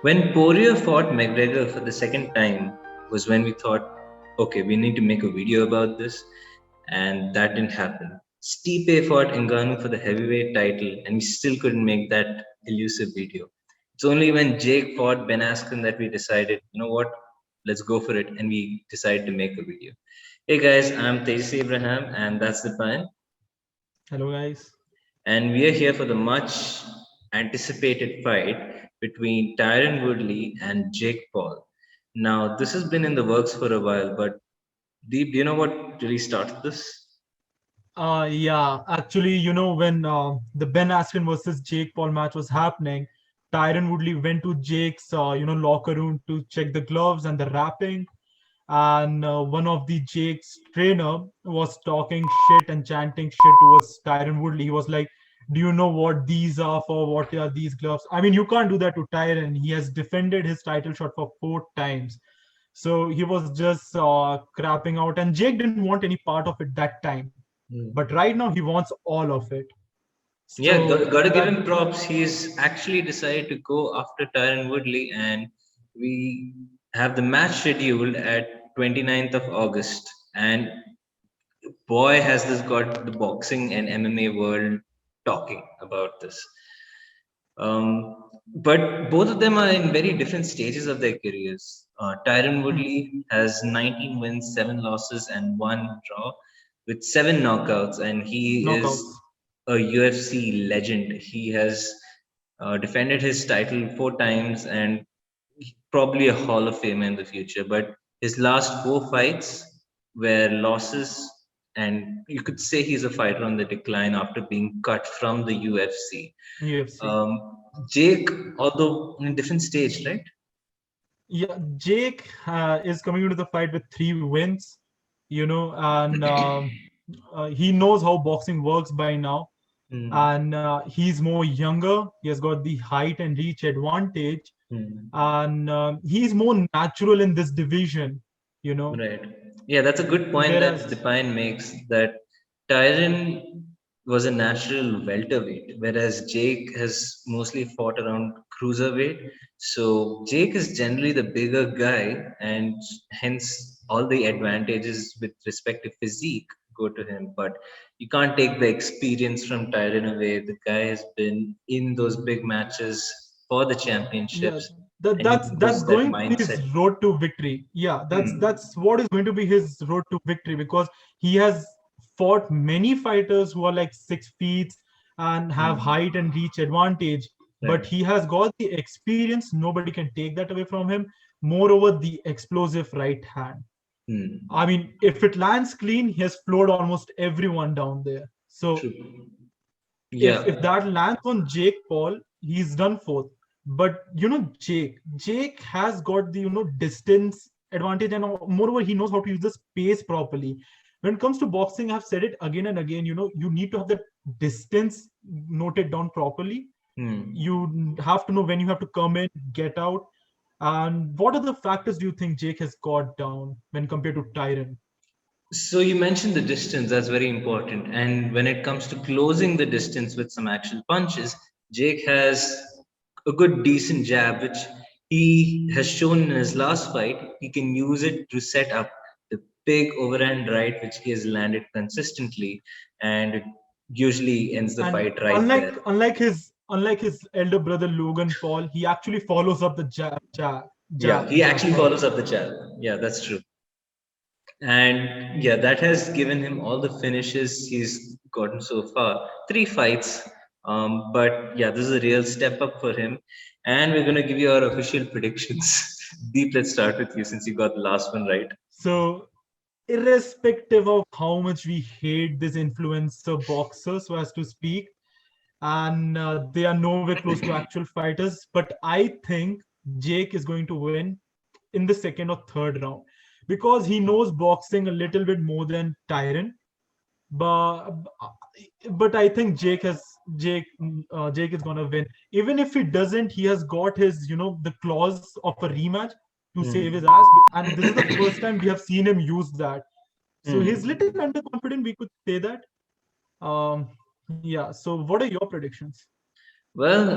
When Poirier fought McGregor for the second time was when we thought, okay, we need to make a video about this, and that didn't happen. Stipe fought Ngannou for the heavyweight title, and we still couldn't make that elusive video. It's only when Jake fought Ben Askren that we decided, you know what, let's go for it, and we decided to make a video. Hey guys, I'm Tejas Abraham, and that's the plan. Hello, guys. And we are here for the much anticipated fight between Tyron Woodley and Jake Paul. Now, this has been in the works for a while, but Deep, do you know what really started this? Yeah, actually, when the Ben Askren versus Jake Paul match was happening, Tyron Woodley went to Jake's, locker room to check the gloves and the wrapping. And one of the Jake's trainer was talking shit and chanting shit towards Tyron Woodley. He was like, "Do you know what these are for? What are these gloves?" I mean, you can't do that to Tyron. He has defended his title shot for 4 times. So he was just crapping out, and Jake didn't want any part of it that time. Hmm. But right now, he wants all of it. Yeah, So got to give that him props. He's actually decided to go after Tyron Woodley, and we have the match scheduled at 29th of August. And boy, has this got the boxing and MMA world talking about this. But both of them are in very different stages of their careers. Tyron hmm, Woodley has 19 wins, 7 losses, and 1 draw with 7 knockouts, and he is knockouts. a UFC legend. He has defended his title 4 times and probably a Hall of Famer in the future. But his last 4 fights were losses, and you could say he's a fighter on the decline after being cut from the UFC. UFC. Um, Jake, although in a different stage, right? Yeah, Jake is coming into the fight with 3 wins, and he knows how boxing works by now. Hmm. And he's more younger. He has got the height and reach advantage, Hmm. and he's more natural in this division, you know. Right. Yeah, that's a good point that Whereas, Depine makes that Tyron was a natural welterweight, whereas Jake has mostly fought around cruiserweight. So Jake is generally the bigger guy, and hence all the advantages with respect to physique go to him. But you can't take the experience from Tyron away. The guy has been in those big matches for the yeah, championships, that and you that's lose that going to be his mindset. road to victory. Yeah, Hmm. that's what is going to be his road to victory, because he has fought many fighters who are like 6 feet and have Hmm. height and reach advantage. But Right. he has got the experience. Nobody can take that away from him. Moreover, the explosive right hand. Hmm. I mean, if it lands clean, he has floored almost everyone down there. So True. if Yeah. that lands on Jake Paul, he's done for. But Jake has got the distance advantage, and moreover, he knows how to use the space properly. When it comes to boxing, I've said it again and again. You need to have the distance noted down properly. Hmm. You have to know when you have to come in, get out, and what other factors do you think Jake has got down when compared to Tyron? So you mentioned the distance, that's very important. And when it comes to closing the distance with some actual punches, Jake has a good decent jab, which he has shown in his last fight. He can use it to set up the big overhand right, which he has landed consistently, and it usually ends the And fight right there. unlike his elder brother Logan Paul, he actually follows up the Yeah, he jab actually right. follows up the jab. Yeah, that's true. And yeah, that has given him all the finishes he's gotten so far. 3 fights. But yeah, this is a real step up for him. And we're going to give you our official predictions. Deep, let's start with you since you got the last one right. So irrespective of how much we hate this influencer boxers, so as to speak, and they are nowhere close to actual fighters, but I think Jake is going to win in the second or third round, because he knows boxing a little bit more than Tyron. But I think Jake is gonna win. Even if he doesn't, he has got his the clause of a rematch to save his Hmm. ass, and this is the first time we have seen him use that. So he's little Hmm. underconfident. We could say that. Um, yeah. So what are your predictions? Well,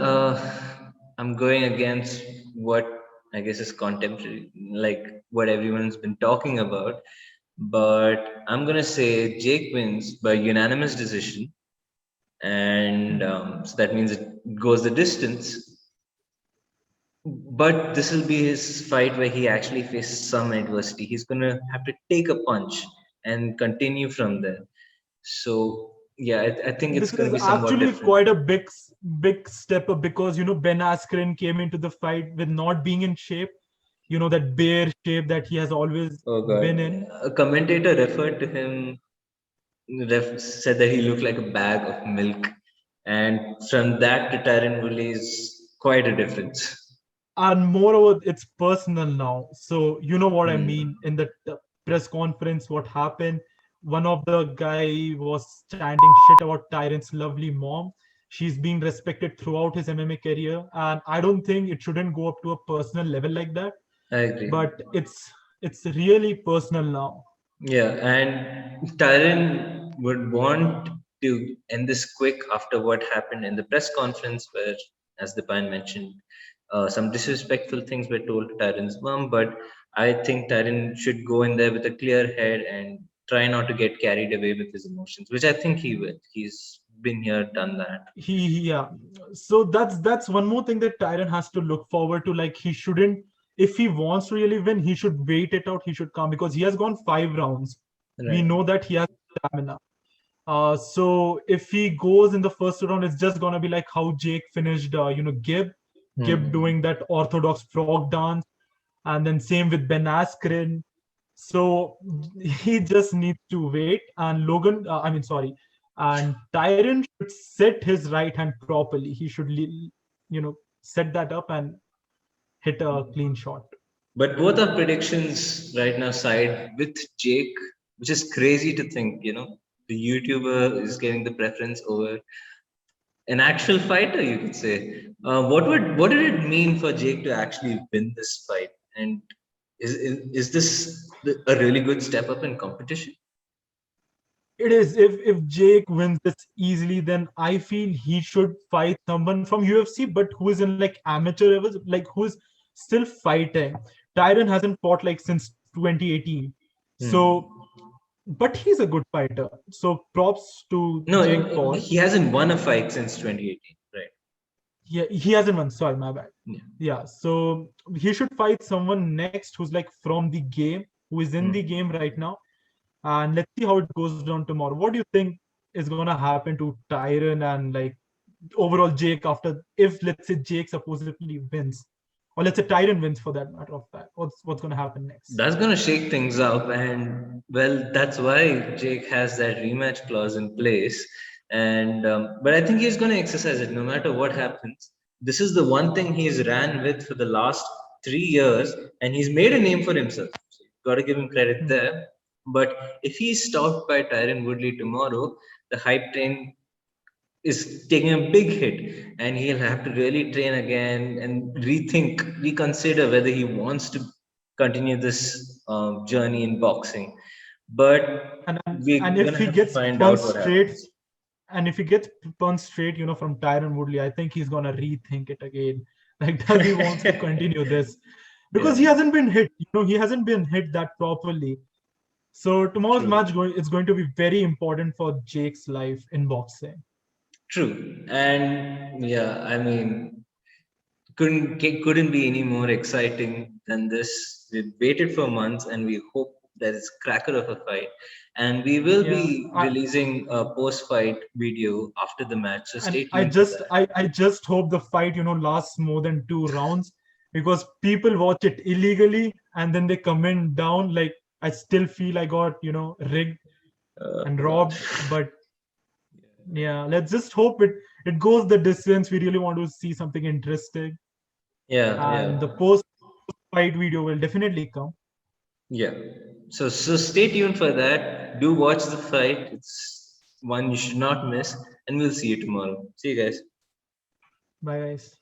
I'm going against what I guess is contemporary, like what everyone's been talking about. But I'm gonna say Jake wins by unanimous decision, and Mhm. so that means it goes the distance. But this will be his fight where he actually faces some adversity. He's gonna have to take a punch and continue from there. So yeah, I think it's This gonna is be somewhat actually different. quite a big step up because Ben Askren came into the fight with not being in shape. That bear shape that he has always Oh god, been in. a commentator referred to him, said that he looked like a bag of milk, and from that to Tyron Woodley is quite a difference. And moreover, it's personal now. So you know what I Hmm. mean. In the press conference, what happened? One of the guy was chanting shit about Tyrant's lovely mom. She's being respected throughout his MMA career, and I don't think it shouldn't go up to a personal level like that. I agree. But it's really personal now. Yeah, and Tyron would want to end this quick after what happened in the press conference, where, as the Pine mentioned, some disrespectful things were told to Tyron's mom. But I think Tyron should go in there with a clear head and try not to get carried away with his emotions, which I think he will. He's been here, done that. Yeah. So that's one more thing that Tyron has to look forward to. Like he shouldn't, if he wants to really win, he should wait it out. He should come because he has gone 5 rounds. We Right. know that he has stamina. So if he goes in the first round, it's just gonna be like how Jake finished, Gib Hmm. doing that orthodox frog dance, and then same with Ben Askren. So he just needs to wait, and and Tyron should set his right hand properly. He should, set that up and hit a clean shot. But both our predictions right now side with Jake, which is crazy to think, the YouTuber is getting the preference over an actual fighter, you could say. What did it mean for Jake to actually win this fight? And is this a really good step up in competition? It is. If Jake wins this easily, then I feel he should fight someone from UFC, but who is in like amateur levels, like who is still fighting. Tyron hasn't fought like since 2018, Hmm. so but he's a good fighter. So props to No, Jake Paul. he hasn't won a fight since 2018, right? Yeah, he hasn't won. Sorry, my bad. Yeah. Yeah, so he should fight someone next who's like from the game, who is in the Hmm. game right now, and let's see how it goes down tomorrow. What do you think is gonna happen to Tyron and like overall Jake after, if let's say Jake supposedly wins, or let's say Tyron wins for that matter of fact? What's gonna happen next? That's going to shake things up. And, well, that's why Jake has that rematch clause in place. And, but I think he's going to exercise it no matter what happens. This is the one thing he's ran with for the last 3 years, and he's made a name for himself. So got to give him credit Hmm. there. But if he's stopped by Tyron Woodley tomorrow, the hype train is taking a big hit, and he'll have to really train again and reconsider whether he wants to continue this journey in boxing. But And we're if gonna he have to gets find out punched what straight, happens. and if he gets punched straight, from Tyron Woodley, I think he's gonna rethink it again. Like, does he wants to continue this? Because Yeah, he hasn't been hit. He hasn't been hit that properly. So tomorrow's true, match is going to be very important for Jake's life in boxing. true. And yeah, I mean, couldn't be any more exciting than this. We've waited for months, and we hope that it's cracker of a fight. And we will be Yeah, releasing a post-fight video after the match, so and stay I tuned for just that. I just hope the fight lasts more than 2 rounds, because people watch it illegally and then they comment down like I still feel I got rigged and God. robbed. But yeah, let's just hope it goes the distance. We really want to see something interesting, Yeah, and the yeah, post fight video will definitely come. yeah. So stay tuned for that. Do watch the fight. It's one you should not miss, and we'll see you tomorrow. See you guys. Bye guys.